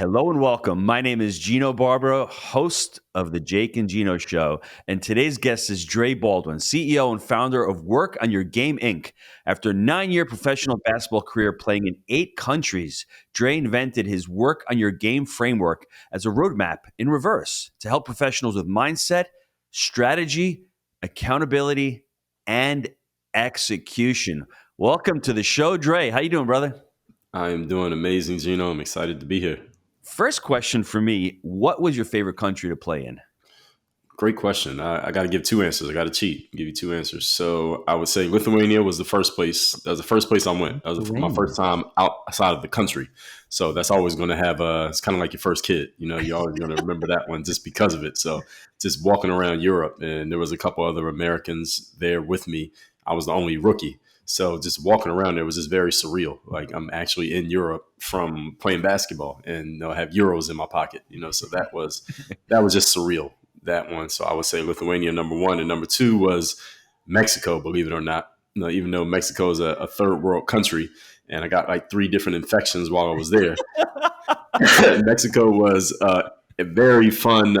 Hello and welcome. My name is Gino Barbaro, host of the Jake and Gino Show. And today's guest is Dre Baldwin, CEO and founder of Work on Your Game, Inc. After a 9-year professional basketball career playing in 8 countries, Dre invented his Work on Your Game framework as a roadmap in reverse to help professionals with mindset, strategy, accountability, and execution. Welcome to the show, Dre. How you doing, brother? I am doing amazing, Gino. I'm excited to be here. First question for me, what was your favorite country to play in? Great question. I got to give 2 answers. I got to cheat, give you 2 answers. So I would say Lithuania was the first place. That was the first place I went. That was my first time outside of the country. So that's always going to have it's kind of like your first kid. You know, you're always going to remember that one just because of it. So just walking around Europe, and there was a couple other Americans there with me. I was the only rookie. So just walking around there was just very surreal. Like I'm actually in Europe from playing basketball, and I have euros in my pocket. So that was just surreal, that one. So I would say Lithuania number 1, and number 2 was Mexico. Believe it or not, even though Mexico is a third world country, and I got like 3 different infections while I was there. Mexico was a very fun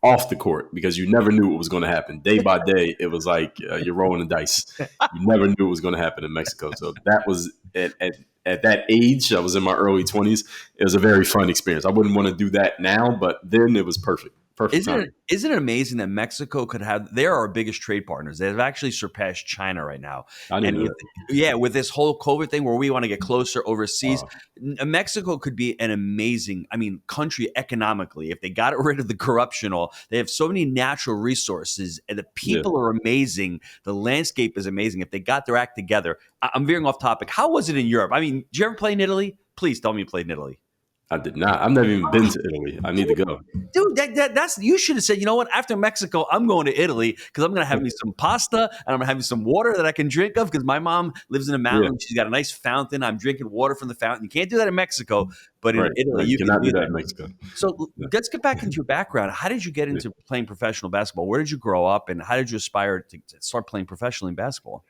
off the court because you never knew what was going to happen. Day by day, it was like you're rolling the dice. You never knew what was going to happen in Mexico. So that was at that age, I was in my early 20s. It was a very fun experience. I wouldn't want to do that now, but then it was perfect. Isn't it amazing that Mexico could have? They're our biggest trade partners. They've actually surpassed China right now. With this whole COVID thing where we want to get closer overseas, Mexico could be an amazing, country economically if they got rid of the corruption. They have so many natural resources, and the people are amazing. The landscape is amazing. If they got their act together, I'm veering off topic. How was it in Europe? Did you ever play in Italy? Please tell me you played in Italy. I did not. I've never even been to Italy. I need to go. Dude, that's you should have said, you know what? After Mexico, I'm going to Italy because I'm going to have me some pasta and I'm going to have me some water that I can drink of because my mom lives in a mountain. Yeah. She's got a nice fountain. I'm drinking water from the fountain. You can't do that in Mexico, but in Italy, you cannot do that in Mexico. So let's get back into your background. How did you get into playing professional basketball? Where did you grow up and how did you aspire to start playing professionally in basketball?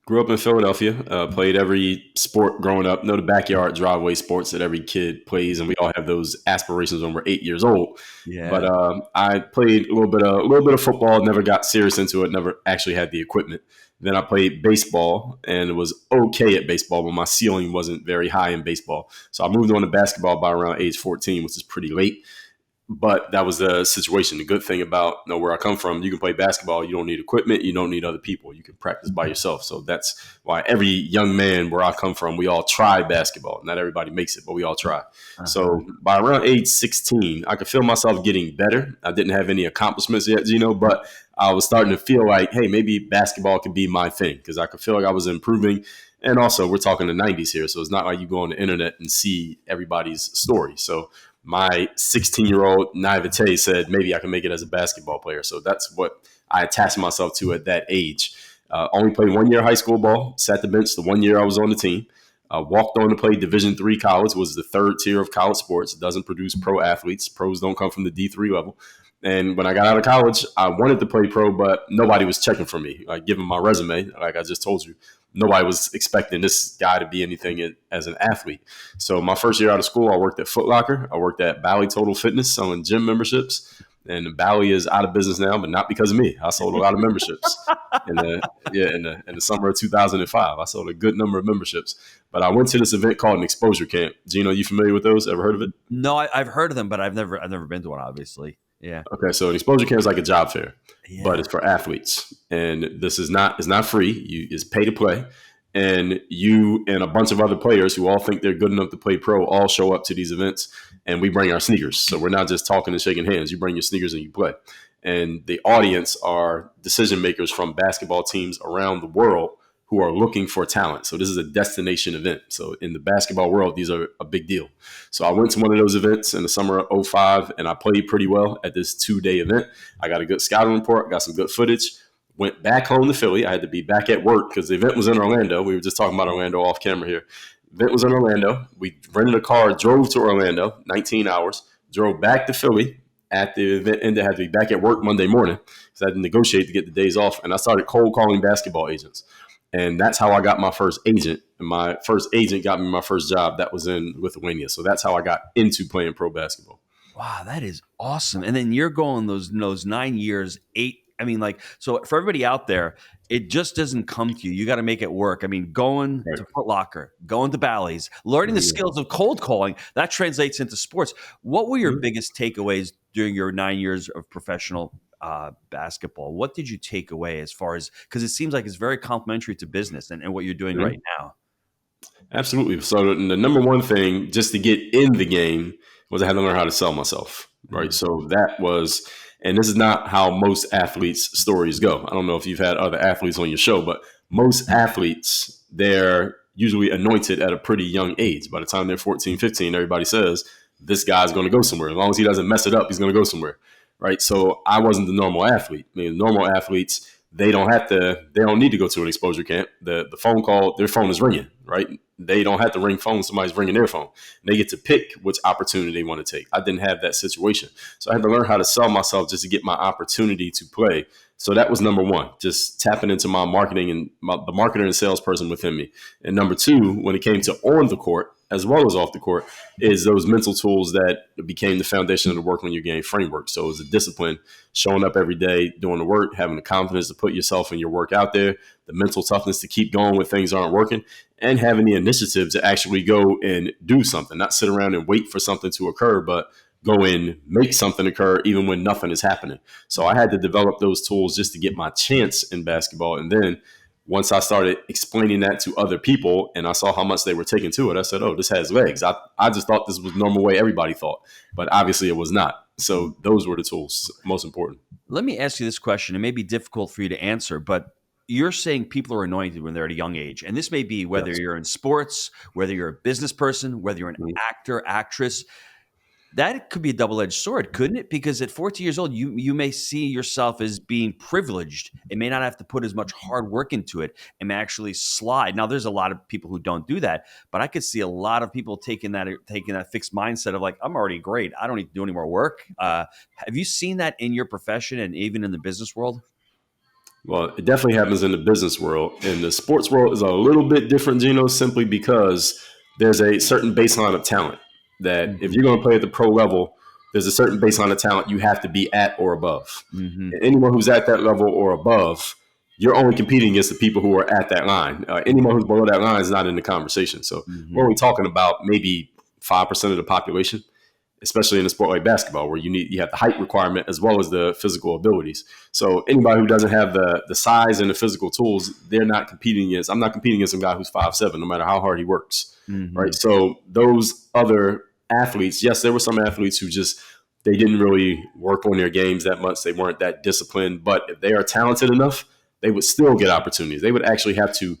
Grew up in Philadelphia, played every sport growing up. The backyard driveway sports that every kid plays, and we all have those aspirations when we're 8 years old. Yeah. But I played a little bit of football. Never got serious into it. Never actually had the equipment. Then I played baseball and was okay at baseball, but my ceiling wasn't very high in baseball. So I moved on to basketball by around age 14, which is pretty late. But that was the situation. The good thing about where I come from, you can play basketball. You don't need equipment. You don't need other people. You can practice by yourself. So that's why every young man where I come from, we all try basketball. Not everybody makes it, but we all try. Uh-huh. So by around age 16, I could feel myself getting better. I didn't have any accomplishments yet, but I was starting to feel like, hey, maybe basketball could be my thing because I could feel like I was improving. And also, we're talking the 90s here. So it's not like you go on the internet and see everybody's story. So my 16-year-old naivete said, maybe I can make it as a basketball player. So that's what I attached myself to at that age. Only played 1 year high school ball, sat the bench the 1 year I was on the team. Walked on to play Division III college, was the 3rd tier of college sports. It doesn't produce pro athletes. Pros don't come from the D3 level. And when I got out of college, I wanted to play pro, but nobody was checking for me. Given my resume, like I just told you, nobody was expecting this guy to be anything as an athlete. So my first year out of school, I worked at Foot Locker. I worked at Bally Total Fitness selling gym memberships. And Bally is out of business now, but not because of me. I sold a lot of memberships in the summer of 2005. I sold a good number of memberships. But I went to this event called an exposure camp. Gino, you familiar with those? Ever heard of it? No, I've heard of them, but I've never been to one, obviously. Yeah. Okay, so an exposure camp is like a job fair, but it's for athletes, and this is not free. It's pay to play, and you and a bunch of other players who all think they're good enough to play pro all show up to these events, and we bring our sneakers. So we're not just talking and shaking hands. You bring your sneakers and you play, and the audience are decision makers from basketball teams around the world who are looking for talent. So this is a destination event. So in the basketball world, these are a big deal. So I went to one of those events in the summer of 2005, and I played pretty well at this 2-day event. I got a good scouting report, got some good footage, went back home to Philly. I had to be back at work because the event was in Orlando. We were just talking about Orlando off camera here. The event was in Orlando. We rented a car, drove to Orlando, 19 hours, drove back to Philly. At the event ended, I had to be back at work Monday morning because I had to negotiate to get the days off. And I started cold calling basketball agents. And that's how I got my first agent And my first agent got me my first job. That was in Lithuania. So that's how I got into playing pro basketball. Wow, that is awesome. And then you're going those 9 years, eight. I mean, like, so for everybody out there, it just doesn't come to you. You got to make it work. I mean, going Right. to Foot Locker, going to Bally's, learning the skills of cold calling, that translates into sports. What were your biggest takeaways during your 9 years of professional basketball? What did you take away as far as, because it seems like it's very complementary to business and what you're doing right now? Absolutely. So the number one thing just to get in the game was I had to learn how to sell myself. Right. So that was, and this is not how most athletes' stories go. I don't know if you've had other athletes on your show, but most athletes, they're usually anointed at a pretty young age. By the time they're 14, 15, everybody says, this guy's going to go somewhere. As long as he doesn't mess it up, he's going to go somewhere. Right. So I wasn't the normal athlete. I mean, normal athletes, they don't need to go to an exposure camp. The phone call, their phone is ringing, right? They don't have to ring phone. Somebody's ringing their phone. They get to pick which opportunity they want to take. I didn't have that situation. So I had to learn how to sell myself just to get my opportunity to play. So that was number one, just tapping into my marketing and the marketer and salesperson within me. And number two, when it came to on the court, as well as off the court, is those mental tools that became the foundation of the work on your game framework. So it was a discipline, showing up every day, doing the work, having the confidence to put yourself and your work out there, the mental toughness to keep going when things aren't working, and having the initiative to actually go and do something, not sit around and wait for something to occur, but go and make something occur even when nothing is happening. So I had to develop those tools just to get my chance in basketball. And then once I started explaining that to other people and I saw how much they were taking to it, I said, oh, this has legs. I just thought this was the normal way everybody thought, but obviously it was not. So those were the tools, most important. Let me ask you this question. It may be difficult for you to answer, but you're saying people are anointed when they're at a young age. And this may be whether you're in sports, whether you're a business person, whether you're an actor, actress. That could be a double-edged sword, couldn't it? Because at 14 years old, you may see yourself as being privileged. It may not have to put as much hard work into it and may actually slide. Now, there's a lot of people who don't do that, but I could see a lot of people taking that fixed mindset of like, I'm already great. I don't need to do any more work. Have you seen that in your profession and even in the business world? Well, it definitely happens in the business world. And the sports world is a little bit different, Gino, simply because there's a certain baseline of talent that if you're going to play at the pro level, there's a certain baseline of talent you have to be at or above. And anyone who's at that level or above, you're only competing against the people who are at that line. Anyone who's below that line is not in the conversation. So we're only talking about maybe 5% of the population, especially in a sport like basketball, where you have the height requirement as well as the physical abilities. So anybody who doesn't have the size and the physical tools, they're not competing against. I'm not competing against some guy who's 5'7", no matter how hard he works. Right. So those other athletes, yes, there were some athletes who they didn't really work on their games that much. They weren't that disciplined, but if they are talented enough, they would still get opportunities. They would actually have to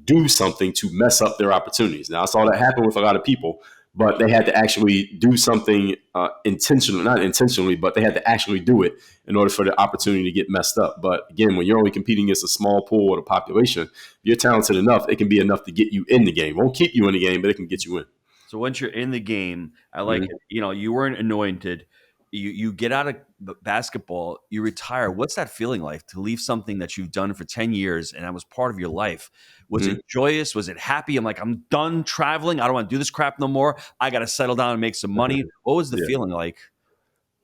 do something to mess up their opportunities. Now, I saw that happen with a lot of people, but they had to actually do something not intentionally, but they had to actually do it in order for the opportunity to get messed up. But again, when you're only competing against a small pool of the population, if you're talented enough, it can be enough to get you in the game. It won't keep you in the game, but it can get you in. So once you're in the game, I like it. You weren't anointed. You get out of basketball, you retire. What's that feeling like to leave something that you've done for 10 years and that was part of your life? Was it joyous? Was it happy? I'm like, I'm done traveling. I don't want to do this crap no more. I got to settle down and make some money. What was the feeling like?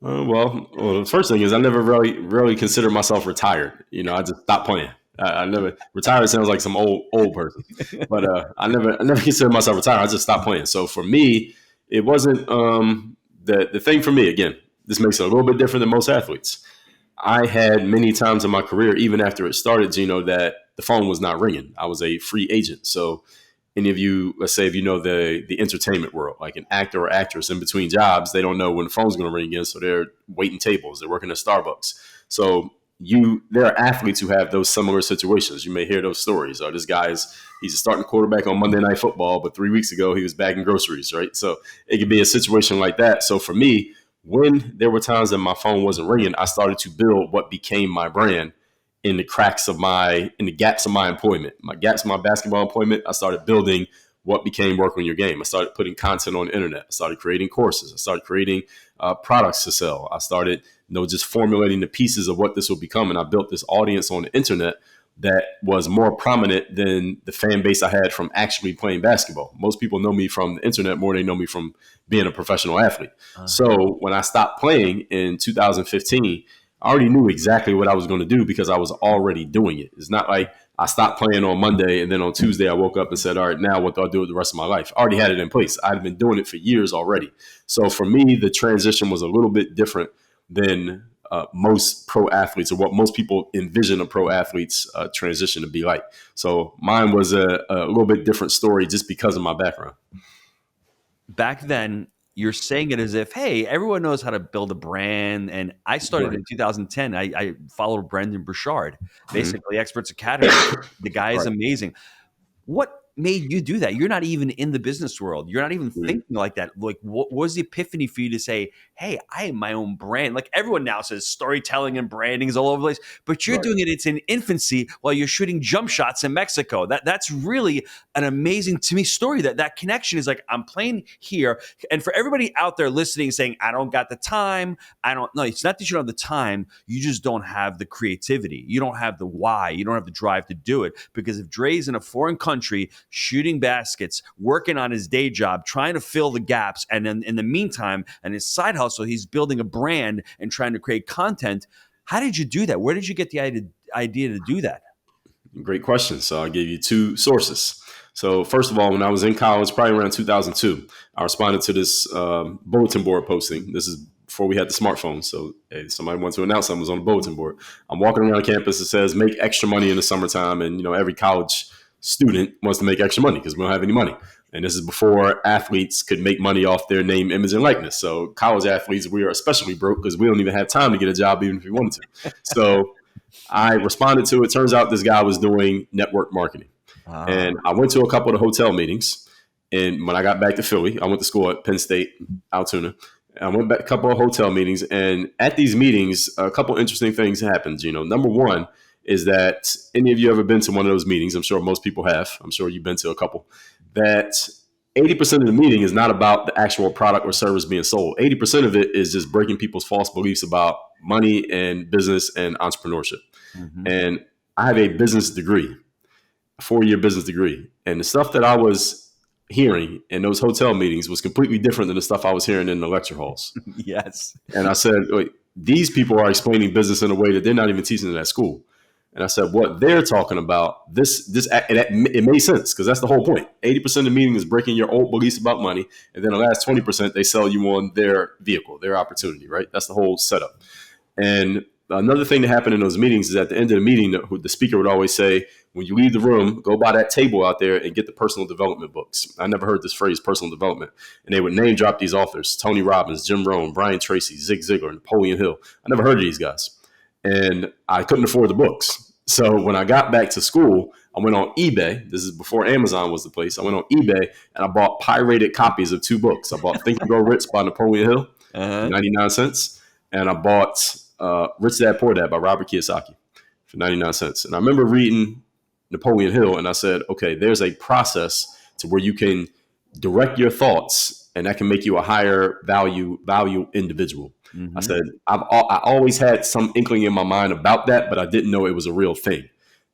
Well, the first thing is I never really considered myself retired. I just stopped playing. I never retired. Sounds like some old person, but I never considered myself retired. I just stopped playing. So for me, it wasn't the thing for me. Again, this makes it a little bit different than most athletes. I had many times in my career, even after it started, Gino, that the phone was not ringing. I was a free agent. So any of you, let's say if you know the entertainment world, like an actor or actress in between jobs, they don't know when the phone's going to ring again. So they're waiting tables. They're working at Starbucks. So there are athletes who have those similar situations. You may hear those stories. This he's a starting quarterback on Monday Night Football, but 3 weeks ago he was bagging groceries, right? So it could be a situation like that. So for me, when there were times that my phone wasn't ringing, I started to build what became my brand in the gaps of my employment. My gaps in my basketball employment, I started building what became work on your game. I started putting content on the internet. I started creating courses. I started creating products to sell. I started just formulating the pieces of what this will become. And I built this audience on the internet that was more prominent than the fan base I had from actually playing basketball. Most people know me from the internet more than they know me from being a professional athlete. So when I stopped playing in 2015, I already knew exactly what I was going to do because I was already doing it. It's not like I stopped playing on Monday and then on Tuesday I woke up and said, all right, now what do I do with the rest of my life? I already had it in place. I'd been doing it for years already. So for me, the transition was a little bit different than most pro athletes, or what most people envision a pro athlete's transition to be like. So mine was a little bit different story just because of my background. Back then, you're saying it as if, hey, everyone knows how to build a brand. And I started in 2010. I followed Brendan Burchard, basically Experts Academy. The guy is amazing. What made you do that? You're not even in the business world. You're not even thinking like that. Like, what was the epiphany for you to say, hey, I am my own brand? Like, everyone now says storytelling and branding is all over the place, but you're doing it. It's in infancy while you're shooting jump shots in Mexico. That's really an amazing, to me, story. That connection is like, I'm playing here. And for everybody out there listening, saying, I don't got the time. No, it's not that you don't have the time. You just don't have the creativity. You don't have the why. You don't have the drive to do it. Because if Dre's in a foreign country, shooting baskets, working on his day job, trying to fill the gaps. And then in the meantime, and his side hustle, he's building a brand and trying to create content. How did you do that? Where did you get the idea to do that? Great question. So I'll give you two sources. So first of all, when I was in college, probably around 2002, I responded to this bulletin board posting. This is before we had the smartphone. So hey, somebody wanted to announce something was on the bulletin board. I'm walking around campus. It says, make extra money in the summertime. And, every college student wants to make extra money because we don't have any money. And this is before athletes could make money off their name, image, and likeness. So college athletes, we are especially broke because we don't even have time to get a job even if we wanted to. So I responded to it. Turns out this guy was doing network marketing. And I went to a couple of the hotel meetings. And when I got back to Philly, I went to school at Penn State, Altoona. I went back a couple of hotel meetings. And at these meetings, a couple interesting things happened. Number one is that any of you ever been to one of those meetings? I'm sure most people have. I'm sure you've been to a couple. That 80% of the meeting is not about the actual product or service being sold. 80% of it is just breaking people's false beliefs about money and business and entrepreneurship. And I have a business degree, a 4-year business degree. And the stuff that I was hearing in those hotel meetings was completely different than the stuff I was hearing in the lecture halls. Yes. And I said, wait, these people are explaining business in a way that they're not even teaching it at school. And I said, what they're talking about, it made sense because that's the whole point. 80% of the meeting is breaking your old beliefs about money. And then the last 20%, they sell you on their vehicle, their opportunity, right? That's the whole setup. And another thing that happened in those meetings is at the end of the meeting, the speaker would always say, when you leave the room, go by that table out there and get the personal development books. I never heard this phrase, personal development. And they would name drop these authors, Tony Robbins, Jim Rohn, Brian Tracy, Zig Ziglar, Napoleon Hill. I never heard of these guys. And I couldn't afford the books. So when I got back to school, I went on eBay. This is before Amazon was the place. I went on eBay and I bought pirated copies of 2 books. I bought Think and Grow Rich by Napoleon Hill, 99 cents. And I bought Rich Dad Poor Dad by Robert Kiyosaki for 99 cents. And I remember reading Napoleon Hill and I said, okay, there's a process to where you can direct your thoughts and that can make you a higher value individual. I said, I always had some inkling in my mind about that, but I didn't know it was a real thing.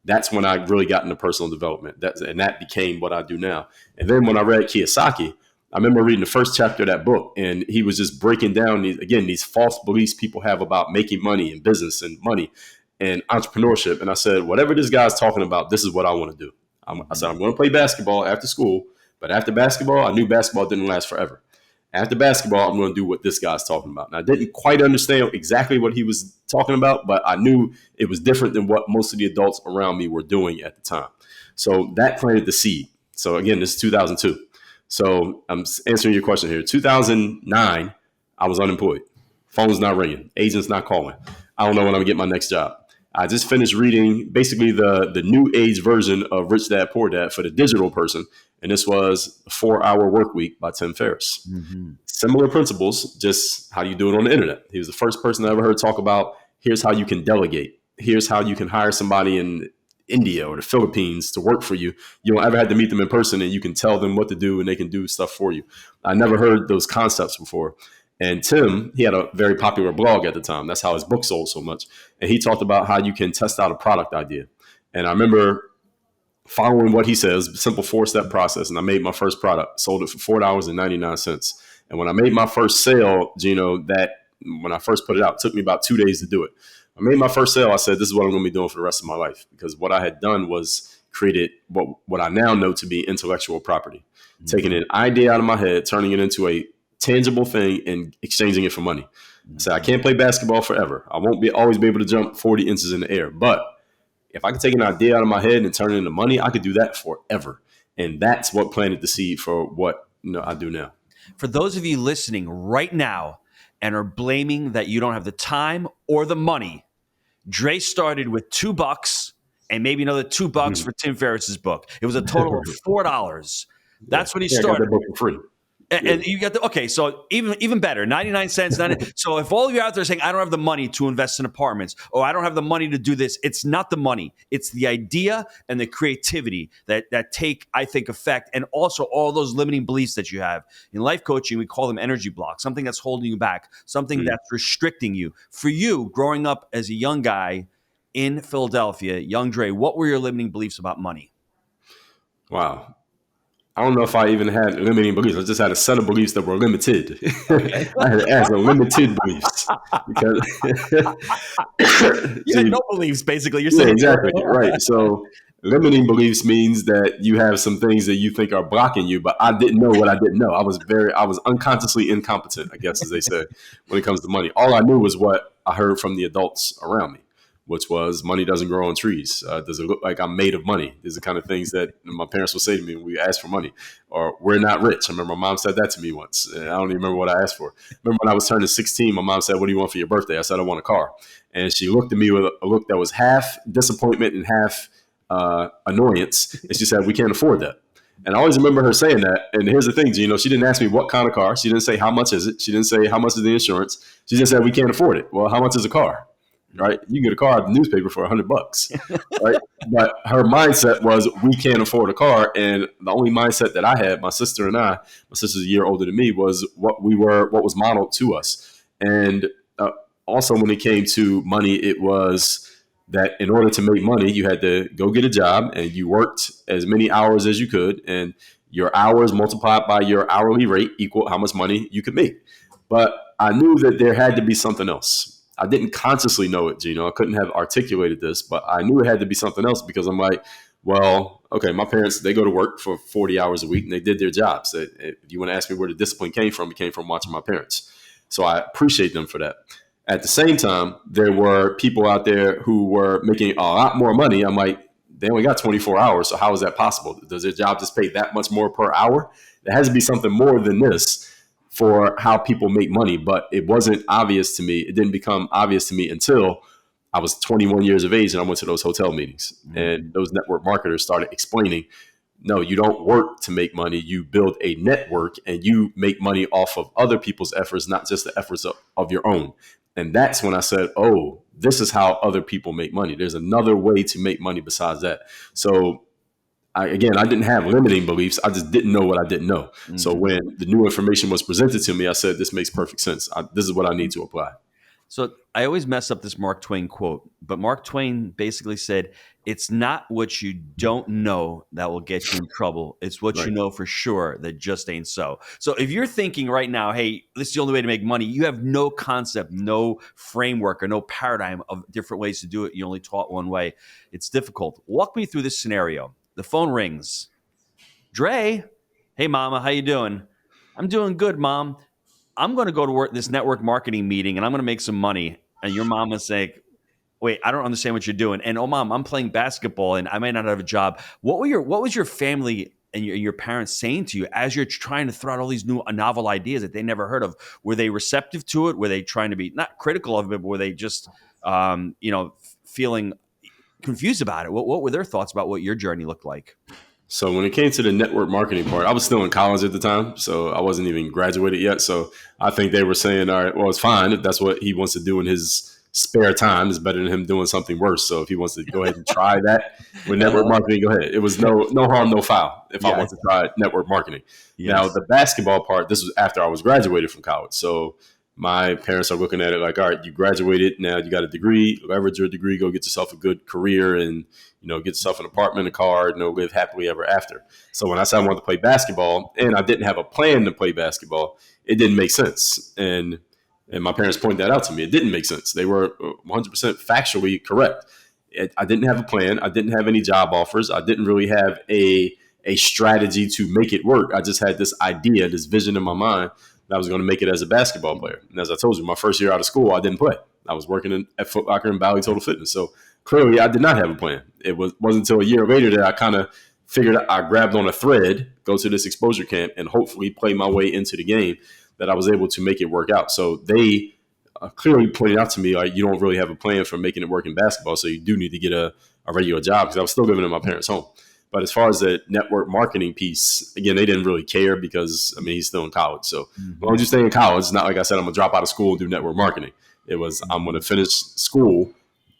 That's when I really got into personal development. And that became what I do now. And then when I read Kiyosaki, I remember reading the first chapter of that book, and he was just breaking down these false beliefs people have about making money and business and money and entrepreneurship. And I said, whatever this guy's talking about, this is what I want to do. I said, I'm going to play basketball after school, but after basketball, I knew basketball didn't last forever. After basketball, I'm going to do what this guy's talking about. And I didn't quite understand exactly what he was talking about, but I knew it was different than what most of the adults around me were doing at the time. So that planted the seed. So again, this is 2002. So I'm answering your question here. 2009, I was unemployed. Phone's not ringing. Agent's not calling. I don't know when I'm going to get my next job. I just finished reading basically the new age version of Rich Dad Poor Dad for the digital person. And this was a 4-hour work week by Tim Ferriss. Similar principles, just how do you do it on the internet? He was the first person I ever heard talk about, here's how you can delegate. Here's how you can hire somebody in India or the Philippines to work for you. You don't ever have to meet them in person and you can tell them what to do and they can do stuff for you. I never heard those concepts before. And Tim, he had a very popular blog at the time. That's how his book sold so much. And he talked about how you can test out a product idea. And I remember following what he says, simple 4-step process. And I made my first product, sold it for $4.99. And when I made my first sale, Gino, that when I first put it out, it took me about 2 days to do it. I made my first sale. I said, this is what I'm going to be doing for the rest of my life. Because what I had done was created what I now know to be intellectual property, taking an idea out of my head, turning it into a tangible thing and exchanging it for money. I said, I can't play basketball forever. I won't always be able to jump 40 inches in the air. But if I could take an idea out of my head and turn it into money, I could do that forever. And that's what planted the seed for what I do now. For those of you listening right now and are blaming that you don't have the time or the money, Dre started with $2 and maybe another $2 for Tim Ferriss's book. It was a total of $4. That's when he started. I got that book for free. And you got so even better, 99 cents. So if all of you out there saying, I don't have the money to invest in apartments, or I don't have the money to do this, it's not the money. It's the idea and the creativity that take, I think, effect. And also all those limiting beliefs that you have. In life coaching, we call them energy blocks, something that's holding you back, something that's restricting you. For you, growing up as a young guy in Philadelphia, young Dre, what were your limiting beliefs about money? Wow. I don't know if I even had limiting beliefs. I just had a set of beliefs that were limited. Okay. I had limited beliefs. Because you had no beliefs, basically. You're saying exactly right. So limiting beliefs means that you have some things that you think are blocking you, but I didn't know what I didn't know. I was unconsciously incompetent, I guess, as they say, when it comes to money. All I knew was what I heard from the adults around me, which was money doesn't grow on trees. Does it look like I'm made of money? These are the kind of things that my parents would say to me when we asked for money. Or we're not rich. I remember my mom said that to me once. And I don't even remember what I asked for. I remember when I was turning 16, my mom said, what do you want for your birthday? I said, I want a car. And she looked at me with a look that was half disappointment and half annoyance. And she said, we can't afford that. And I always remember her saying that. And here's the thing, Gino, she didn't ask me what kind of car. She didn't say, how much is it? She didn't say, how much is the insurance? She just said, we can't afford it. Well, how much is a car? Right? You can get a car at the newspaper for $100, right? But her mindset was, we can't afford a car. And the only mindset that I had, my sister and I, my sister's a year older than me, was what was modeled to us. And also when it came to money, it was that in order to make money, you had to go get a job and you worked as many hours as you could. And your hours multiplied by your hourly rate equal how much money you could make. But I knew that there had to be something else. I didn't consciously know it, Gino. I couldn't have articulated this, but I knew it had to be something else because I'm like, well, okay, my parents, they go to work for 40 hours a week and they did their jobs. If you want to ask me where the discipline came from, it came from watching my parents. So I appreciate them for that. At the same time, there were people out there who were making a lot more money. I'm like, they only got 24 hours. So how is that possible? Does their job just pay that much more per hour? There has to be something more than this for how people make money, but it wasn't obvious to me. It didn't become obvious to me until I was 21 years of age and I went to those hotel meetings. And those network marketers started explaining, no, you don't work to make money. You build a network and you make money off of other people's efforts, not just the efforts of your own. And that's when I said, oh, this is how other people make money. There's another way to make money besides that. So I didn't have limiting beliefs. I just didn't know what I didn't know. Mm-hmm. So when the new information was presented to me, I said, this makes perfect sense. This is what I need to apply. So I always mess up this Mark Twain quote, but Mark Twain basically said, it's not what you don't know that will get you in trouble. It's what you know for sure that just ain't so. So if you're thinking right now, hey, this is the only way to make money, you have no concept, no framework, or no paradigm of different ways to do it. You only taught one way. It's difficult. Walk me through this scenario. The phone rings. Dre, hey, mama, how you doing? I'm doing good, mom. I'm going to go to work this network marketing meeting, and I'm going to make some money. And your mama's saying, wait, I don't understand what you're doing. And, oh, mom, I'm playing basketball, and I may not have a job. What was your family and your parents saying to you as you're trying to throw out all these new novel ideas that they never heard of? Were they receptive to it? Were they trying to be not critical of it, but were they just, feeling confused about it? What were their thoughts about what your journey looked like? So when it came to the network marketing part, I was still in college at the time, so I wasn't even graduated yet. So I think they were saying, all right, well, it's fine if that's what he wants to do in his spare time. It's better than him doing something worse. So if he wants to go ahead and try that with network marketing, go ahead. It was no harm, no foul if I want to try network marketing. Yes. Now, the basketball part, this was after I was graduated from college. So my parents are looking at it like, all right, you graduated, now you got a degree, leverage your degree, go get yourself a good career and, get yourself an apartment, a car, live happily ever after. So when I said I wanted to play basketball and I didn't have a plan to play basketball, it didn't make sense. And my parents pointed that out to me. It didn't make sense. They were 100% factually correct. I didn't have a plan. I didn't have any job offers. I didn't really have a strategy to make it work. I just had this idea, this vision in my mind that I was going to make it as a basketball player. And as I told you, my first year out of school, I didn't play. I was working at Foot Locker and Valley Total Fitness. So clearly I did not have a plan. It wasn't until a year later that I kind of figured I grabbed on a thread, go to this exposure camp, and hopefully play my way into the game that I was able to make it work out. So they clearly pointed out to me, like, you don't really have a plan for making it work in basketball, so you do need to get a regular job, because I was still living in my parents' home. But as far as the network marketing piece, again, they didn't really care because, he's still in college. So as long as you stay in college, it's not like I said, I'm going to drop out of school and do network marketing. It was, I'm going to finish school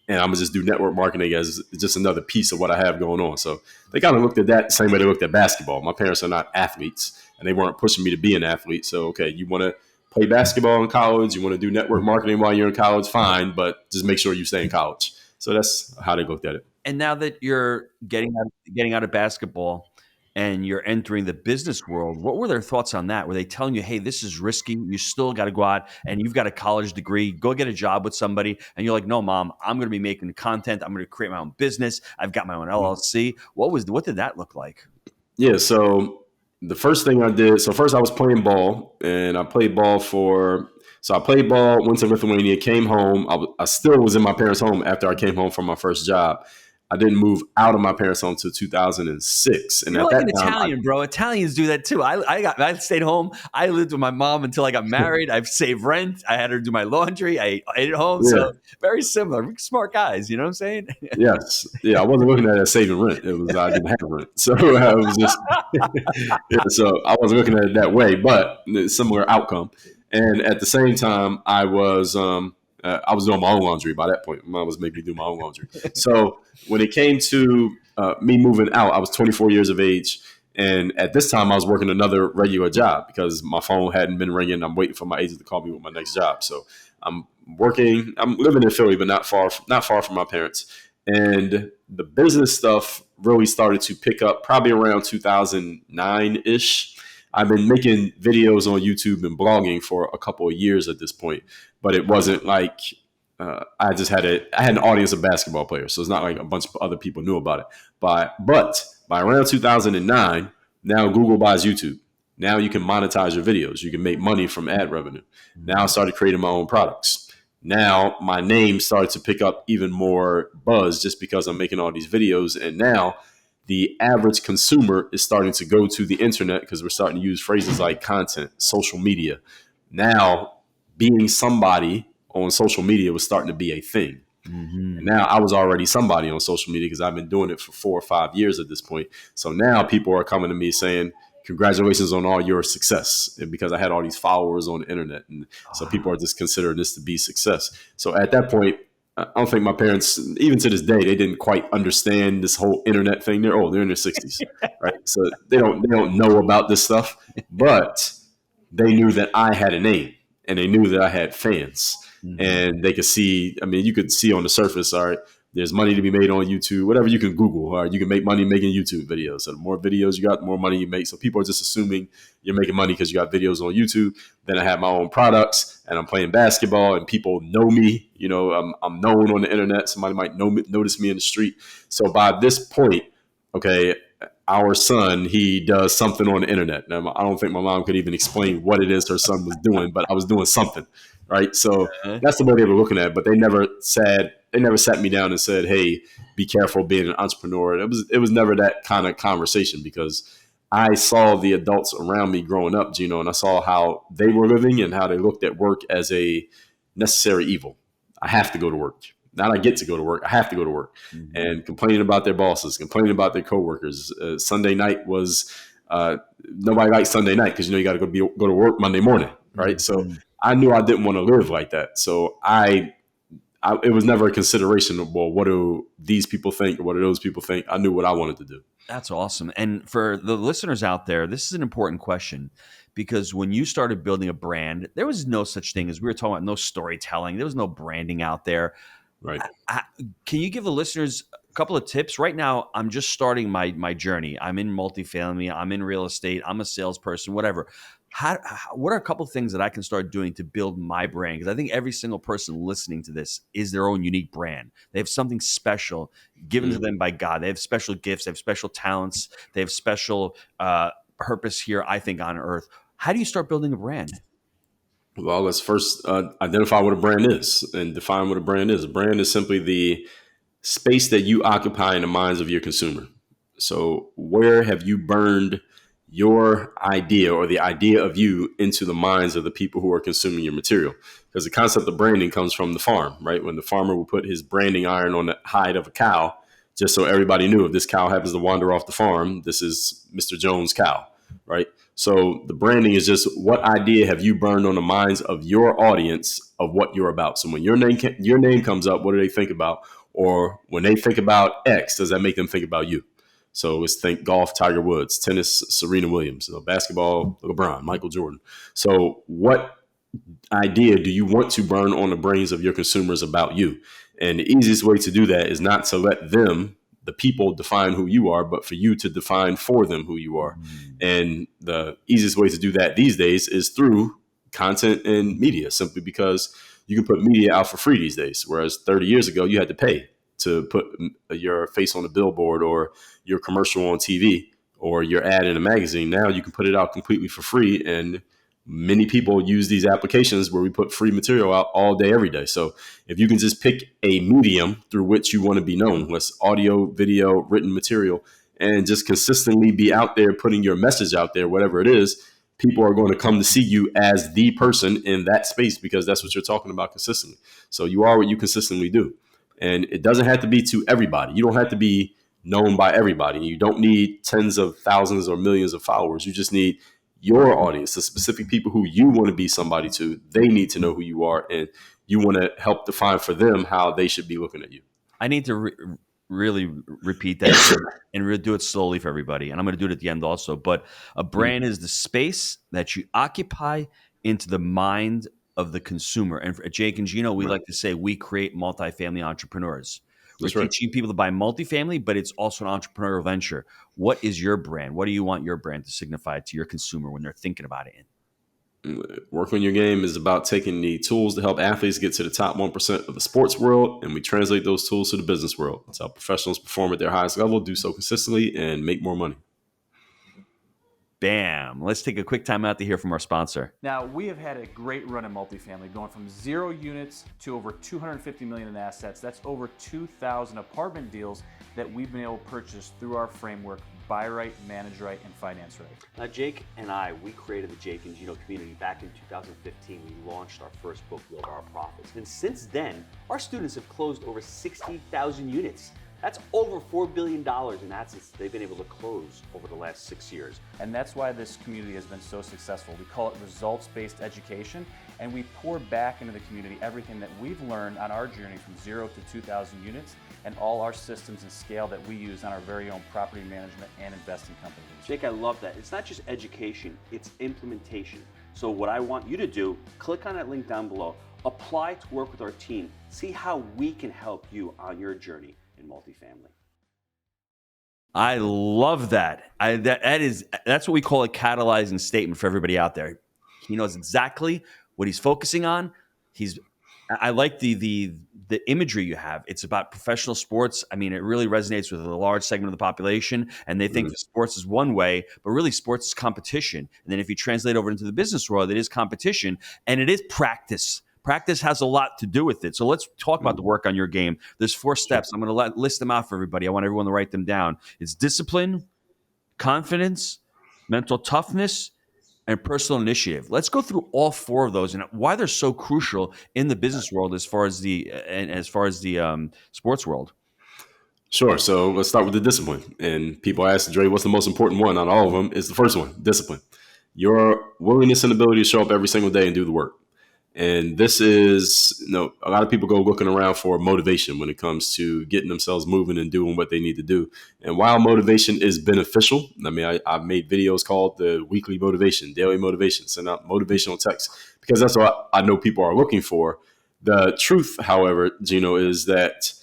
and I'm going to just do network marketing as just another piece of what I have going on. So they kind of looked at that the same way they looked at basketball. My parents are not athletes and they weren't pushing me to be an athlete. So, okay, you want to play basketball in college, you want to do network marketing while you're in college, fine, but just make sure you stay in college. So that's how they looked at it. And now that you're getting out of basketball and you're entering the business world, what were their thoughts on that? Were they telling you, hey, this is risky, you still got to go out and you've got a college degree, go get a job with somebody? And you're like, no, Mom, I'm going to be making content. I'm going to create my own business. I've got my own LLC. What did that look like? Yeah, so the first thing I did, first I was playing ball, and I played ball I played ball, went to Lithuania, came home. I still was in my parents' home after I came home from my first job. I didn't move out of my parents' home until 2006. And You're at like that an time, Italian, bro. Italians do that too. I stayed home. I lived with my mom until I got married. I've saved rent. I had her do my laundry. I ate at home. Yeah. So very similar. Smart guys. You know what I'm saying? Yes. Yeah, I wasn't looking at it as saving rent. It was I didn't have rent. So I was just so I wasn't looking at it that way, but similar outcome. And at the same time, I was doing my own laundry by that point. Mom was making me do my own laundry. So when it came to me moving out, I was 24 years of age. And at this time, I was working another regular job because my phone hadn't been ringing. I'm waiting for my agent to call me with my next job. So I'm living in Philly, but not far from my parents. And the business stuff really started to pick up probably around 2009-ish. I've been making videos on YouTube and blogging for a couple of years at this point, but it wasn't like I had an audience of basketball players, so it's not like a bunch of other people knew about it. But by around 2009, now Google buys YouTube. Now you can monetize your videos. You can make money from ad revenue. Now I started creating my own products. Now my name started to pick up even more buzz just because I'm making all these videos, and now the average consumer is starting to go to the internet because we're starting to use phrases like content, social media. Now, being somebody on social media was starting to be a thing. Mm-hmm. And now I was already somebody on social media because I've been doing it for 4 or 5 years at this point. So now people are coming to me saying, congratulations on all your success, and because I had all these followers on the internet. And so people are just considering this to be success. So at that point, I don't think my parents, even to this day, they didn't quite understand this whole internet thing. They're in their 60s, right? So they don't know about this stuff, but they knew that I had a name and they knew that I had fans. Mm-hmm. And they could see, you could see on the surface, all right, there's money to be made on YouTube, whatever you can Google, all right, you can make money making YouTube videos. So the more videos you got, the more money you make. So people are just assuming you're making money because you got videos on YouTube. Then I have my own products and I'm playing basketball and people know me. I'm known on the internet. Somebody might notice me in the street. So by this point, okay, our son, he does something on the internet. Now, I don't think my mom could even explain what it is her son was doing, but I was doing something, right? So that's the way they were looking at it. But they never sat me down and said, hey, be careful being an entrepreneur. It was never that kind of conversation because I saw the adults around me growing up, Gino, and I saw how they were living and how they looked at work as a necessary evil. I have to go to work. Not I get to go to work. I have to go to work. Mm-hmm. And complaining about their bosses, complaining about their coworkers. Sunday night was nobody likes Sunday night because you got to go to work Monday morning, right? Mm-hmm. So I knew I didn't want to live like that. So it was never a consideration of, well, what do these people think or what do those people think? I knew what I wanted to do. That's awesome. And for the listeners out there, this is an important question because when you started building a brand, there was no such thing as we were talking about, no storytelling. There was no branding out there. Right. Can you give the listeners a couple of tips? Right now, I'm just starting my journey. I'm in multifamily. I'm in real estate. I'm a salesperson, whatever. What are a couple of things that I can start doing to build my brand? Because I think every single person listening to this is their own unique brand. They have something special given to them by God. They have special gifts. They have special talents. They have special purpose here, I think, on earth. How do you start building a brand? Well, let's first identify what a brand is and define what a brand is. A brand is simply the space that you occupy in the minds of your consumer. So where have you burned your idea or the idea of you into the minds of the people who are consuming your material? Because the concept of branding comes from the farm, right? When the farmer would put his branding iron on the hide of a cow, just so everybody knew if this cow happens to wander off the farm, this is Mr. Jones' cow, right? So the branding is just what idea have you burned on the minds of your audience of what you're about. So when your name comes up, what do they think about? Or when they think about X, does that make them think about you? So let's think golf, Tiger Woods, tennis, Serena Williams, basketball, LeBron, Michael Jordan. So what idea do you want to burn on the brains of your consumers about you? And the easiest way to do that is not to let them, the people, define who you are, but for you to define for them who you are. And the easiest way to do that these days is through content and media, simply because you can put media out for free these days. Whereas 30 years ago, you had to pay to put your face on a billboard or your commercial on TV or your ad in a magazine. Now you can put it out completely for free. And many people use these applications where we put free material out all day, every day. So if you can just pick a medium through which you want to be known, less audio, video, written material, and just consistently be out there putting your message out there, whatever it is, people are going to come to see you as the person in that space because that's what you're talking about consistently. So you are what you consistently do. And it doesn't have to be to everybody. You don't have to be known by everybody. You don't need tens of thousands or millions of followers. You just need your audience, the specific people who you want to be somebody to. They need to know who you are, and you want to help define for them how they should be looking at you. I need to really repeat that and do it slowly for everybody. And I'm going to do it at the end also. But a brand is the space that you occupy into the mind of the consumer. And at Jake and Gino, we like to say we create multifamily entrepreneurs. We're teaching people to buy multifamily, but it's also an entrepreneurial venture. What is your brand? What do you want your brand to signify to your consumer when they're thinking about it? Work on your game is about taking the tools to help athletes get to the top 1% of the sports world, and we translate those tools to the business world. That's how professionals perform at their highest level, do so consistently, and make more money. Bam. Let's take a quick time out to hear from our sponsor. Now, we have had a great run in multifamily, going from 0 units to over $250 million in assets. That's over 2,000 apartment deals that we've been able to purchase through our framework: buy right, manage right, and finance right. Now, Jake and I, we created the Jake and Gino community back in 2015. We launched our first book, Build Our Profits. And since then, our students have closed over 60,000 units. That's over $4 billion in assets they've been able to close over the last 6 years. And that's why this community has been so successful. We call it results-based education, and we pour back into the community everything that we've learned on our journey from 0 to 2,000 units and all our systems and scale that we use on our very own property management and investing companies. Jake, I love that. It's not just education, it's implementation. So what I want you to do, click on that link down below, apply to work with our team, see how we can help you on your journey in multifamily. I love that. That's what we call a catalyzing statement for everybody out there. He knows exactly what he's focusing on. I like the imagery you have. It's about professional sports. I mean, it really resonates with a large segment of the population, and they think sports is one way, but really sports is competition. And then if you translate over into the business world, it is competition, and it is practice. Practice has a lot to do with it. So let's talk about the work on your game. There's 4 steps. I'm going to list them out for everybody. I want everyone to write them down. It's discipline, confidence, mental toughness, and personal initiative. Let's go through all 4 of those and why they're so crucial in the business world as far as the sports world. Sure. So let's start with the discipline. And people ask Dre, what's the most important one on all of them? Is the first one, discipline. Your willingness and ability to show up every single day and do the work. And this is, a lot of people go looking around for motivation when it comes to getting themselves moving and doing what they need to do. And while motivation is beneficial, I mean, I've made videos called the weekly motivation, daily motivation, send out motivational texts, because that's what I know people are looking for. The truth, however, Gino, is that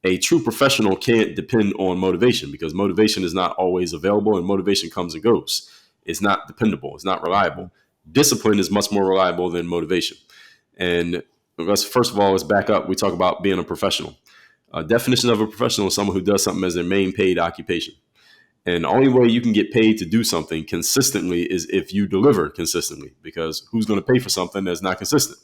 a true professional can't depend on motivation, because motivation is not always available and motivation comes and goes. It's not dependable. It's not reliable. Discipline is much more reliable than motivation. And first of all, let's back up. We talk about being a professional. A definition of a professional is someone who does something as their main paid occupation. And the only way you can get paid to do something consistently is if you deliver consistently, because who's going to pay for something that's not consistent?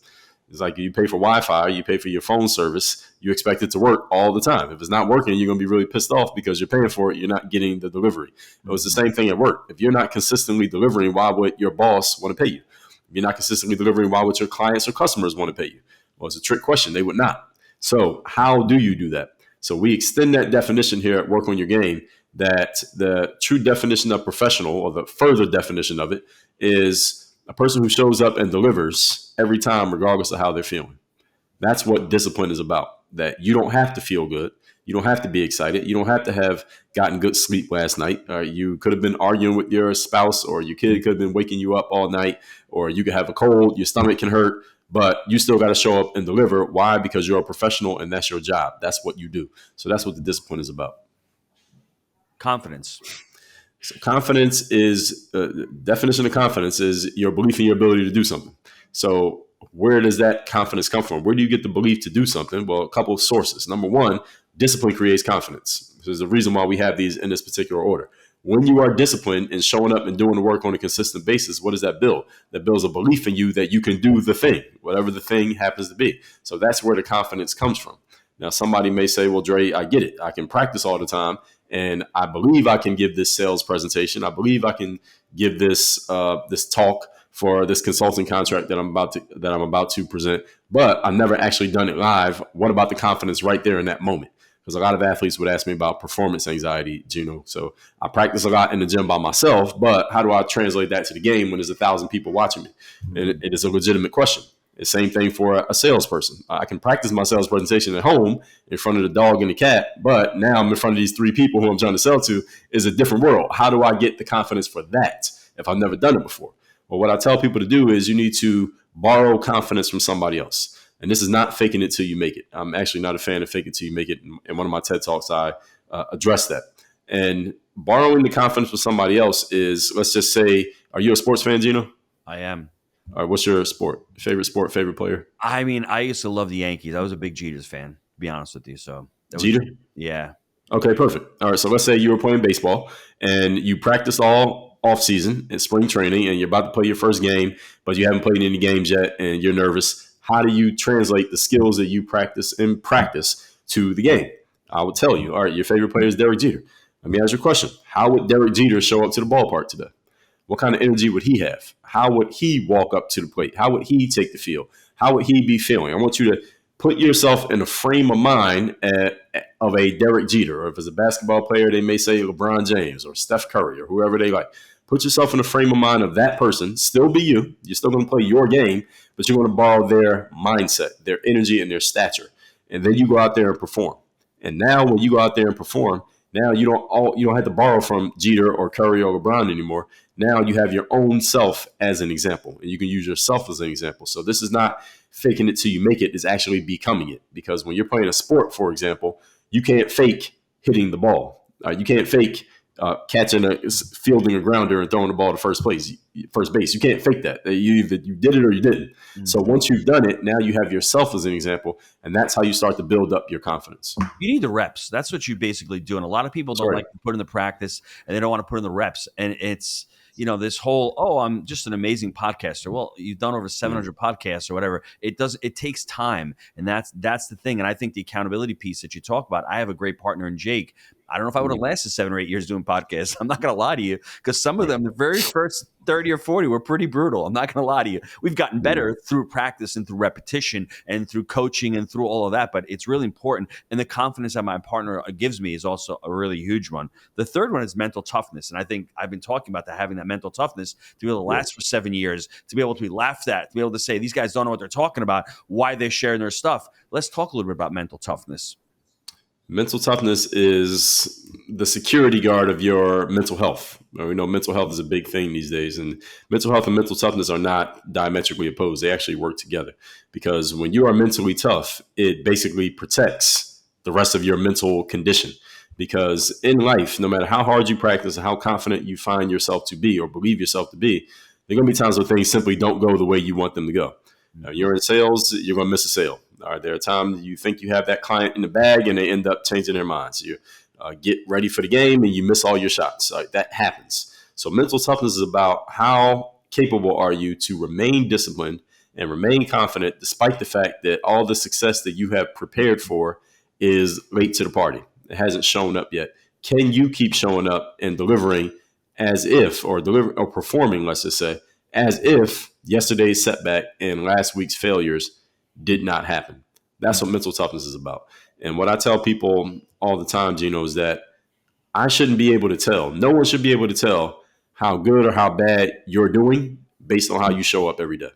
It's like you pay for Wi-Fi, you pay for your phone service, you expect it to work all the time. If it's not working, you're going to be really pissed off because you're paying for it, you're not getting the delivery. It was the same thing at work. If you're not consistently delivering, why would your boss want to pay you? If you're not consistently delivering, why would your clients or customers want to pay you? Well, it's a trick question. They would not. So how do you do that? So we extend that definition here at Work on Your Game, that the true definition of professional, or the further definition of it, is a person who shows up and delivers every time, regardless of how they're feeling. That's what discipline is about, that you don't have to feel good. You don't have to be excited. You don't have to have gotten good sleep last night. You could have been arguing with your spouse, or your kid could have been waking you up all night, or you could have a cold, your stomach can hurt, but you still got to show up and deliver. Why? Because you're a professional and that's your job. That's what you do. So that's what the discipline is about. Confidence. So confidence is, definition of confidence is your belief in your ability to do something. So where does that confidence come from? Where do you get the belief to do something? Well, a couple of sources. Number one, discipline creates confidence. There's a reason why we have these in this particular order. When you are disciplined and showing up and doing the work on a consistent basis, what does that build? That builds a belief in you that you can do the thing, whatever the thing happens to be. So that's where the confidence comes from. Now, somebody may say, well, Dre, I get it. I can practice all the time, and I believe I can give this sales presentation. I believe I can give this this talk for this consulting contract that I'm about to present, but I've never actually done it live. What about the confidence right there in that moment? Because a lot of athletes would ask me about performance anxiety, Gino. So I practice a lot in the gym by myself, but how do I translate that to the game when there's 1,000 people watching me? And it is a legitimate question. The same thing for a salesperson. I can practice my sales presentation at home in front of the dog and the cat, but now I'm in front of these 3 people who I'm trying to sell to. Is a different world. How do I get the confidence for that if I've never done it before? Well, what I tell people to do is you need to borrow confidence from somebody else. And this is not faking it till you make it. I'm actually not a fan of fake it till you make it. In one of my TED Talks, I address that. And borrowing the confidence from somebody else is, let's just say, are you a sports fan, Gino? I am. All right, what's your sport, favorite player? I mean, I used to love the Yankees. I was a big Jeter's fan, to be honest with you. So Jeter? Yeah. Okay, perfect. All right, so let's say you were playing baseball and you practiced all off season in spring training and you're about to play your first game, but you haven't played any games yet and you're nervous. How do you translate the skills that you practice in practice to the game? I would tell you, all right, your favorite player is Derek Jeter. Let me ask you a question. How would Derek Jeter show up to the ballpark today? What kind of energy would he have? How would he walk up to the plate? How would he take the field? How would he be feeling? I want you to put yourself in a frame of mind of a Derek Jeter, or if it's a basketball player, they may say LeBron James or Steph Curry or whoever they like. Put yourself in a frame of mind of that person. Still be you. You're still going to play your game, but you're going to borrow their mindset, their energy, and their stature. And then you go out there and perform. And now when you go out there and perform, now you don't have to borrow from Jeter or Curry or LeBron anymore. Now you have your own self as an example, and you can use yourself as an example. So this is not faking it till you make it. It's actually becoming it. Because when you're playing a sport, for example, you can't fake hitting the ball. You can't fake fielding a grounder and throwing the ball to first base. You can't fake that. You did it or you didn't. Mm-hmm. So once you've done it, now you have yourself as an example, and that's how you start to build up your confidence. You need the reps. That's what you basically do. And a lot of people don't like to put in the practice, and they don't want to put in the reps. And it's, this whole, I'm just an amazing podcaster. Well, you've done over 700 podcasts or whatever. It takes time. And that's the thing. And I think the accountability piece that you talk about, I have a great partner in Jake. I don't know if I would have lasted 7 or 8 years doing podcasts. I'm not going to lie to you, because some of them, the very first 30 or 40, we're pretty brutal. I'm not going to lie to you. We've gotten better through practice and through repetition and through coaching and through all of that, but it's really important. And the confidence that my partner gives me is also a really huge one. The third one is mental toughness. And I think I've been talking about that, having that mental toughness to be able to last for 7 years, to be able to be laughed at, to be able to say, these guys don't know what they're talking about, why they're sharing their stuff. Let's talk a little bit about mental toughness. Mental toughness is the security guard of your mental health. We know mental health is a big thing these days, and mental health and mental toughness are not diametrically opposed. They actually work together, because when you are mentally tough, it basically protects the rest of your mental condition. Because in life, no matter how hard you practice and how confident you find yourself to be or believe yourself to be, there are going to be times where things simply don't go the way you want them to go. You're in sales, you're going to miss a sale. All right, there are times you think you have that client in the bag and they end up changing their minds. You get ready for the game and you miss all your shots. That happens. So mental toughness is about how capable are you to remain disciplined and remain confident despite the fact that all the success that you have prepared for is late to the party. It hasn't shown up yet. Can you keep showing up and delivering as if, or performing, let's just say, as if yesterday's setback and last week's failures did not happen? That's what mental toughness is about. And what I tell people all the time, Gino, is that I shouldn't be able to tell. No one should be able to tell how good or how bad you're doing based on how you show up every day.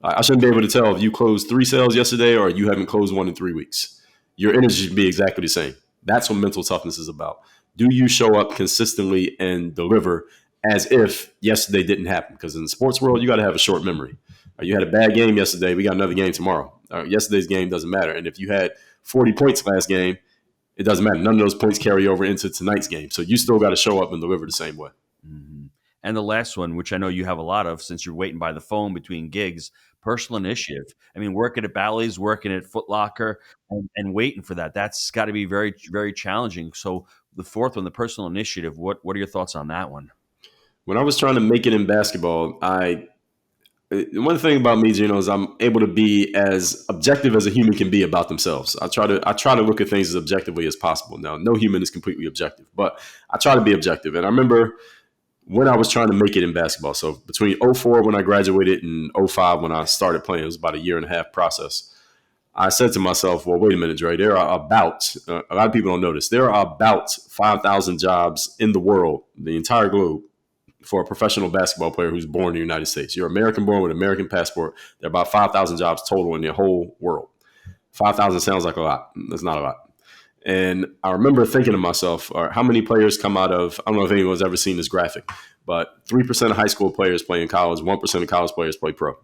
I shouldn't be able to tell if you closed 3 sales yesterday or you haven't closed 1 in 3 weeks. Your energy should be exactly the same. That's what mental toughness is about. Do you show up consistently and deliver as if yesterday didn't happen? Because in the sports world, you got to have a short memory. You had a bad game yesterday. We got another game tomorrow. Yesterday's game doesn't matter. And if you had 40 points last game, it doesn't matter. None of those points carry over into tonight's game. So you still got to show up and deliver the same way. Mm-hmm. And the last one, which I know you have a lot of since you're waiting by the phone between gigs, personal initiative. I mean, working at Bally's, working at Foot Locker, and waiting for that. That's got to be very, very challenging. So the fourth one, the personal initiative, what are your thoughts on that one? When I was trying to make it in basketball, one thing about me, Gino, is I'm able to be as objective as a human can be about themselves. I try to look at things as objectively as possible. Now, no human is completely objective, but I try to be objective. And I remember when I was trying to make it in basketball, so between 2004 when I graduated and 2005 when I started playing, it was about a 1.5-year process. I said to myself, well, wait a minute, Dre, there are about, a lot of people don't know this, there are about 5,000 jobs in the world, the entire globe, for a professional basketball player who's born in the United States. You're American born with an American passport. There are about 5,000 jobs total in the whole world. 5,000 sounds like a lot. That's not a lot. And I remember thinking to myself, how many players come out of, I don't know if anyone's ever seen this graphic, but 3% of high school players play in college, 1% of college players play pro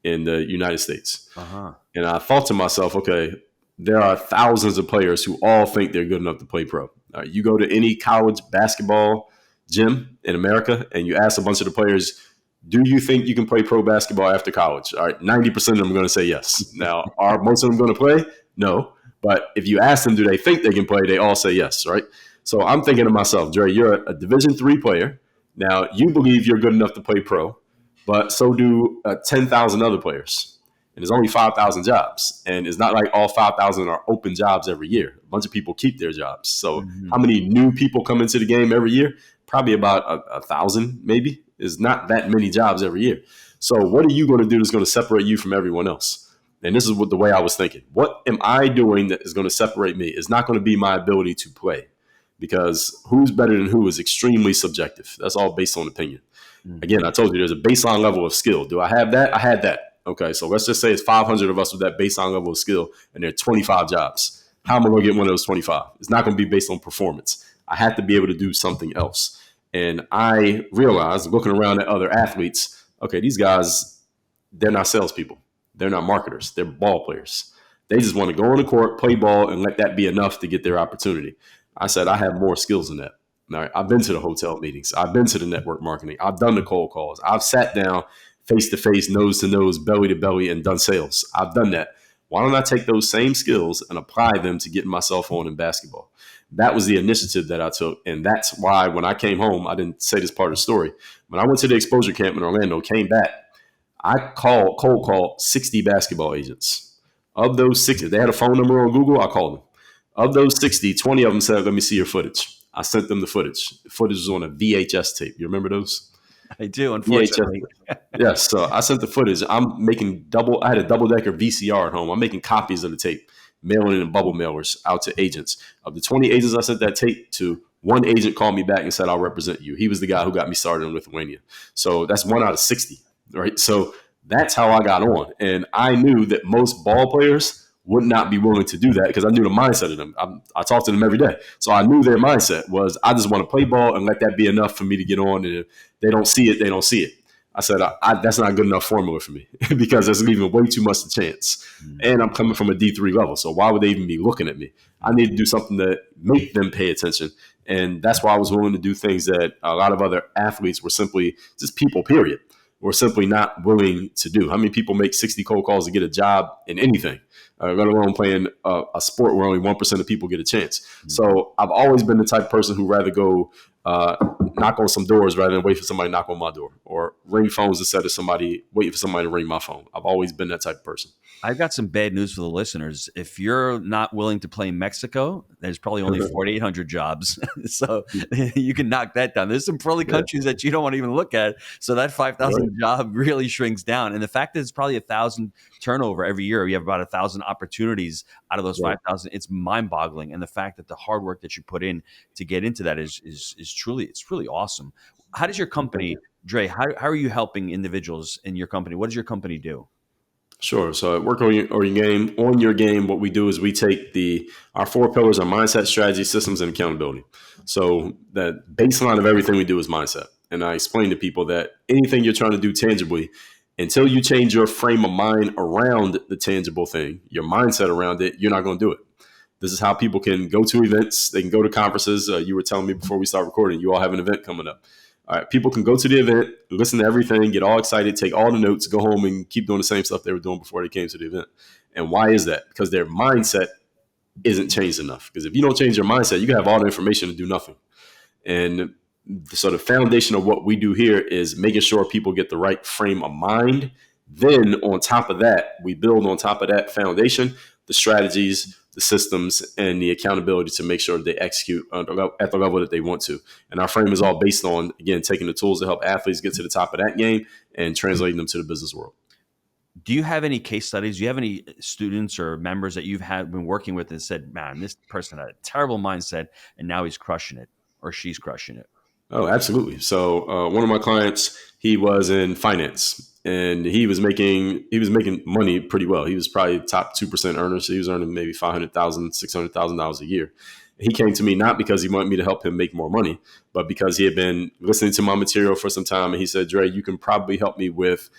in the United States. Uh-huh. And I thought to myself, okay, there are thousands of players who all think they're good enough to play pro. You go to any college basketball gym in America and you ask a bunch of the players, do you think you can play pro basketball after college? All right, 90% of them are going to say yes. Now, are most of them going to play? No. But if you ask them, do they think they can play? They all say yes, right? So I'm thinking to myself, Dre, you're a Division III player. Now, you believe you're good enough to play pro, but so do 10,000 other players. And there's only 5,000 jobs. And it's not like all 5,000 are open jobs every year. A bunch of people keep their jobs. So how many new people come into the game every year? Probably about 1,000, maybe. There's not that many jobs every year. So what are you going to do that's going to separate you from everyone else? And this is the way I was thinking. What am I doing that is going to separate me? It's not going to be my ability to play, because who's better than who is extremely subjective. That's all based on opinion. Again, I told you there's a baseline level of skill. Do I have that? I had that. Okay, so let's just say it's 500 of us with that baseline level of skill, and there are 25 jobs. How am I going to get one of those 25? It's not going to be based on performance. I have to be able to do something else. And I realized, looking around at other athletes, okay, these guys, they're not salespeople. They're not marketers. They're ball players. They just want to go on the court, play ball, and let that be enough to get their opportunity. I said, I have more skills than that. All right, I've been to the hotel meetings. I've been to the network marketing. I've done the cold calls. I've sat down face-to-face, nose-to-nose, belly-to-belly, and done sales. I've done that. Why don't I take those same skills and apply them to getting myself on in basketball? That was the initiative that I took. And that's why when I came home, I didn't say this part of the story. When I went to the exposure camp in Orlando, came back, I cold called 60 basketball agents. Of those 60, they had a phone number on Google, I called them. Of those 60, 20 of them said, let me see your footage. I sent them the footage. The footage was on a VHS tape. You remember those? I do, VHS. unfortunately. Yes, so I sent the footage. I'm making double. I had a double decker VCR at home. I'm making copies of the tape, mailing it in bubble mailers out to agents. Of the 20 agents I sent that tape to, one agent called me back and said, "I'll represent you." He was the guy who got me started in Lithuania. So that's 1 out of 60, right? So that's how I got on, and I knew that most ball players would not be willing to do that because I knew the mindset of them. I talked to them every day, so I knew their mindset was, I just want to play ball and let that be enough for me to get on. And if they don't see it, they don't see it. I said, that's not a good enough formula for me because there's leaving way too much to chance. And I'm coming from a D3 level. So why would they even be looking at me? I need to do something that make them pay attention. And that's why I was willing to do things that a lot of other athletes were simply just people, period, were simply not willing to do. How many people make 60 cold calls to get a job in anything, let alone playing a sport where only 1% of people get a chance? So I've always been the type of person who rather go knock on some doors rather than wait for somebody to knock on my door, or ring phones instead of waiting for somebody to ring my phone. I've always been that type of person. I've got some bad news for the listeners. If you're not willing to play in Mexico, there's probably only 4,800 jobs. So you can knock that down. There's some probably countries that you don't want to even look at. So that 5,000 job really shrinks down. And the fact that it's probably 1,000 turnover every year, you have about 1,000 opportunities out of those 5,000. It's mind boggling. And the fact that the hard work that you put in to get into that is truly, it's really awesome. How does your company, Dre, how are you helping individuals in your company? What does your company do? Sure. So at Work on Your Game, what we do is we take our 4 pillars are mindset, strategy, systems, and accountability. So that baseline of everything we do is mindset. And I explain to people that anything you're trying to do tangibly, until you change your frame of mind around the tangible thing, your mindset around it, you're not going to do it. This is how people can go to events. They can go to conferences. You were telling me before we start recording, you all have an event coming up. All right, people can go to the event, listen to everything, get all excited, take all the notes, go home and keep doing the same stuff they were doing before they came to the event. And why is that? Because their mindset isn't changed enough. Because if you don't change your mindset, you can have all the information and do nothing. And so the foundation of what we do here is making sure people get the right frame of mind. Then on top of that, we build on top of that foundation, the strategies, the systems, and the accountability to make sure they execute at the level that they want to. And our frame is all based on, again, taking the tools to help athletes get to the top of that game and translating them to the business world. Do you have any case studies? Do you have any students or members that you've been working with and said, man, this person had a terrible mindset and now he's crushing it or she's crushing it? Oh, absolutely. So one of my clients, he was in finance and he was making money pretty well. He was probably top 2% earner. So he was earning maybe $500,000, $600,000 a year. He came to me not because he wanted me to help him make more money, but because he had been listening to my material for some time. And he said, Dre, you can probably help me with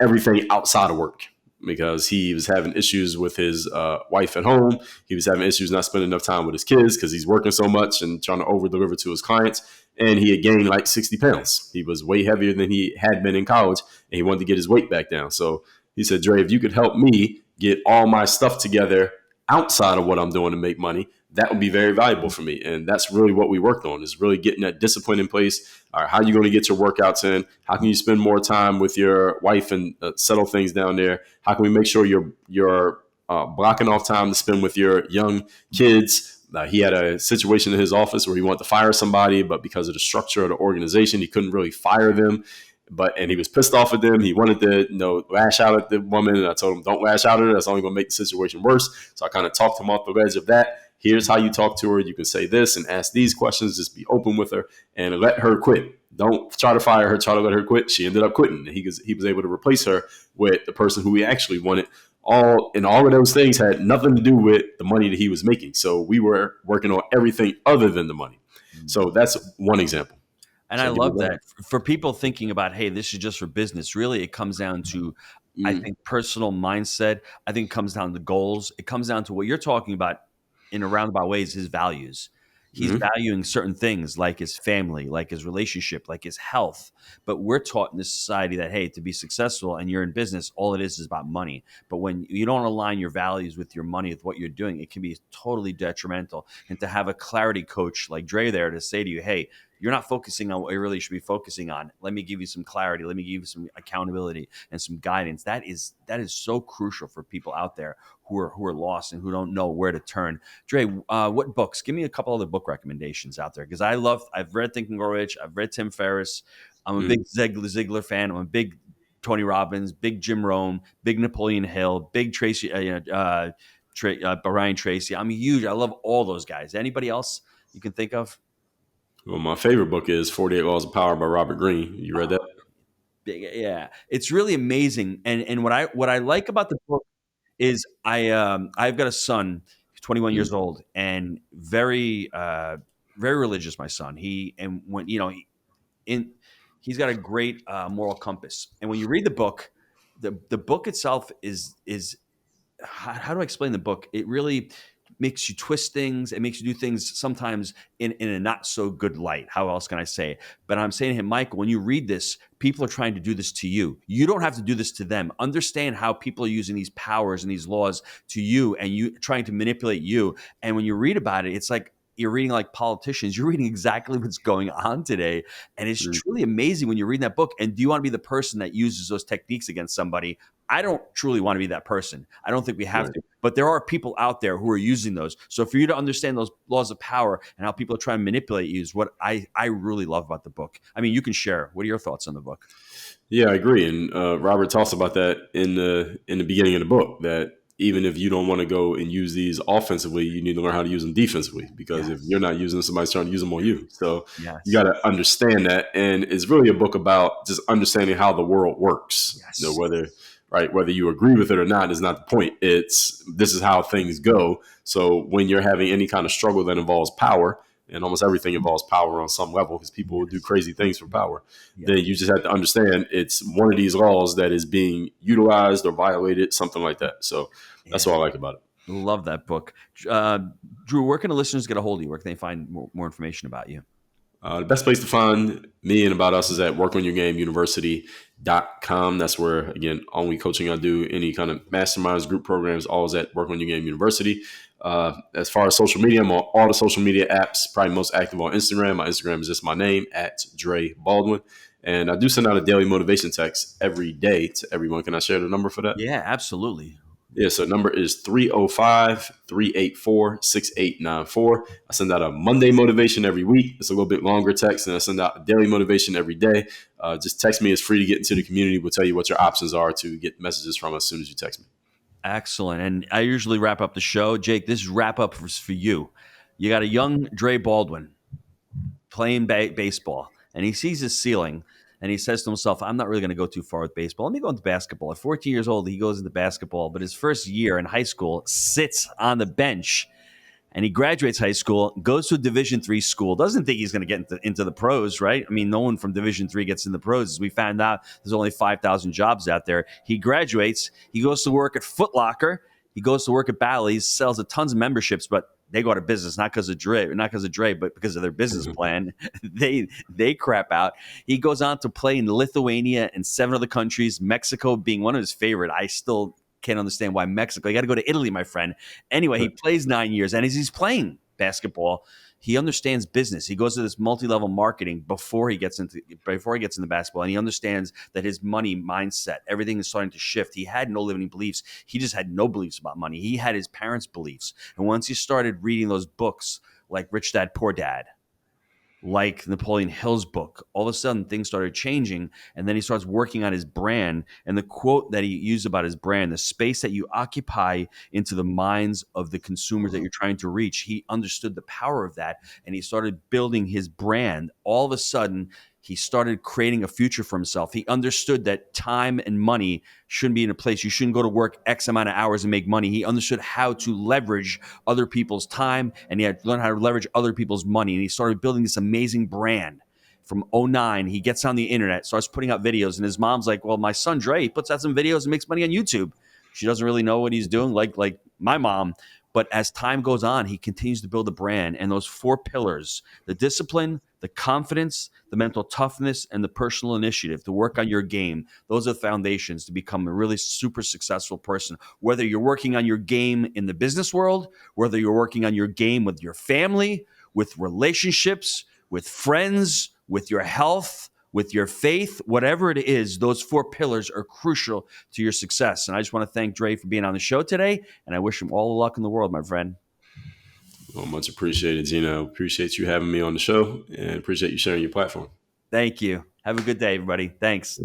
everything outside of work, because he was having issues with his wife at home. He was having issues not spending enough time with his kids because he's working so much and trying to over deliver to his clients. And he had gained like 60 pounds. He was way heavier than he had been in college, and he wanted to get his weight back down. So he said, Dre, if you could help me get all my stuff together outside of what I'm doing to make money, that would be very valuable for me. And that's really what we worked on, is really getting that discipline in place. All right, how are you going to get your workouts in? How can you spend more time with your wife and settle things down there? How can we make sure you're blocking off time to spend with your young kids? He had a situation in his office where he wanted to fire somebody, but because of the structure of the organization, he couldn't really fire them. And he was pissed off at them. He wanted to, lash out at the woman. And I told him, don't lash out at her. That's only going to make the situation worse. So I kind of talked him off the ledge of that. Here's how you talk to her. You can say this and ask these questions. Just be open with her and let her quit. Don't try to fire her. Try to let her quit. She ended up quitting. He was able to replace her with the person who he actually wanted. All of those things had nothing to do with the money that he was making. So we were working on everything other than the money. So that's one example. And I love that. For people thinking about, hey, this is just for business, really it comes down to, I think, personal mindset. I think it comes down to goals. It comes down to what you're talking about in a roundabout ways, his values. He's valuing certain things like his family, like his relationship, like his health. But we're taught in this society that, hey, to be successful and you're in business, all it is about money. But when you don't align your values with your money, with what you're doing, it can be totally detrimental. And to have a clarity coach like Dre there to say to you, hey, you're not focusing on what you really should be focusing on. Let me give you some clarity. Let me give you some accountability and some guidance. That is so crucial for people out there who are lost and who don't know where to turn. Dre, what books? Give me a couple other book recommendations out there, because I've read Think and Grow Rich. I've read Tim Ferriss. I'm a big Ziegler fan. I'm a big Tony Robbins, big Jim Rohn, big Napoleon Hill, big Tracy, Brian Tracy. I'm huge. I love all those guys. Anybody else you can think of? Well, my favorite book is 48 Laws of Power by Robert Greene. You read that? Yeah, it's really amazing. And what I like about the book is I've got a son, he's 21 years old, and very religious. My son, he's got a great moral compass. And when you read the book, the book itself is how do I explain the book? It really makes you twist things. It makes you do things sometimes in a not so good light. How else can I say it? But I'm saying to him, Michael, when you read this, people are trying to do this to you. You don't have to do this to them. Understand how people are using these powers and these laws to you, and you trying to manipulate you. And when you read about it, it's like you're reading like politicians. You're reading exactly what's going on today. And it's truly amazing when you're reading that book. And do you want to be the person that uses those techniques against somebody? I don't truly want to be that person. I don't think we have to. But there are people out there who are using those. So for you to understand those laws of power and how people are trying to manipulate you is what I really love about the book. I mean, you can share. What are your thoughts on the book? Yeah, I agree. And Robert talks about that in the beginning of the book, that even if you don't want to go and use these offensively, you need to learn how to use them defensively, because if you're not using them, somebody's trying to use them on you. So you got to understand that. And it's really a book about just understanding how the world works. You know, whether you agree with it or not is not the point. It's this is how things go. So when you're having any kind of struggle that involves power, and almost everything involves power on some level, because people will do crazy things for power, then you just have to understand it's one of these laws that is being utilized or violated, something like that. So that's what I like about it. Love that book. Drew, where can the listeners get a hold of you? Where can they find more information about you? The best place to find me and about us is at workonyourgameuniversity.com. That's where, again, only coaching I do, any kind of masterminds, group programs, always at Work on Your Game University. As far as social media, I'm on all the social media apps, probably most active on Instagram. My Instagram is just my name, at Dre Baldwin. And I do send out a daily motivation text every day to everyone. Can I share the number for that? Yeah, absolutely. Yeah, so the number is 305-384-6894. I send out a Monday motivation every week. It's a little bit longer text, and I send out a daily motivation every day. Just text me. It's free to get into the community. We'll tell you what your options are to get messages from as soon as you text me. Excellent. And I usually wrap up the show. Jake, this wrap up is for you. You got a young Dre Baldwin playing baseball, and he sees his ceiling. And he says to himself, I'm not really going to go too far with baseball. Let me go into basketball. At 14 years old, he goes into basketball. But his first year in high school, sits on the bench. And he graduates high school, goes to a Division III school, doesn't think he's going to get into the pros, right? I mean, no one from Division III gets in the pros. As we found out, there's only 5,000 jobs out there. He graduates. He goes to work at Foot Locker. He goes to work at Bally's, sells a tons of memberships, but they go out of business, not because of Dre, but because of their business plan. They crap out. He goes on to play in Lithuania and 7 other countries, Mexico being one of his favorite. I still can't understand why Mexico. You got to go to Italy, my friend. Anyway, he plays 9 years, and as he's playing basketball, he understands business. He goes to this multi-level marketing before he gets into basketball, and he understands that his money mindset, everything is starting to shift. He had no limiting beliefs. He just had no beliefs about money. He had his parents' beliefs, and once he started reading those books like Rich Dad Poor Dad, like Napoleon Hill's book, all of a sudden things started changing, and then he starts working on his brand. And the quote that he used about his brand, the space that you occupy into the minds of the consumers that you're trying to reach, he understood the power of that, and he started building his brand. All of a sudden, he started creating a future for himself. He understood that time and money shouldn't be in a place. You shouldn't go to work X amount of hours and make money. He understood how to leverage other people's time, and he had to learn how to leverage other people's money. And he started building this amazing brand. From 2009, he gets on the internet, starts putting out videos, and his mom's like, well, my son Dre, he puts out some videos and makes money on YouTube. She doesn't really know what he's doing, like my mom. But as time goes on, he continues to build a brand. And those 4 pillars, the discipline, the confidence, the mental toughness, and the personal initiative to work on your game, those are the foundations to become a really super successful person. Whether you're working on your game in the business world, whether you're working on your game with your family, with relationships, with friends, with your health, with your faith, whatever it is, those 4 pillars are crucial to your success. And I just want to thank Dre for being on the show today, and I wish him all the luck in the world, my friend. Well, much appreciated, Gino. Appreciate you having me on the show, and appreciate you sharing your platform. Thank you. Have a good day, everybody. Thanks.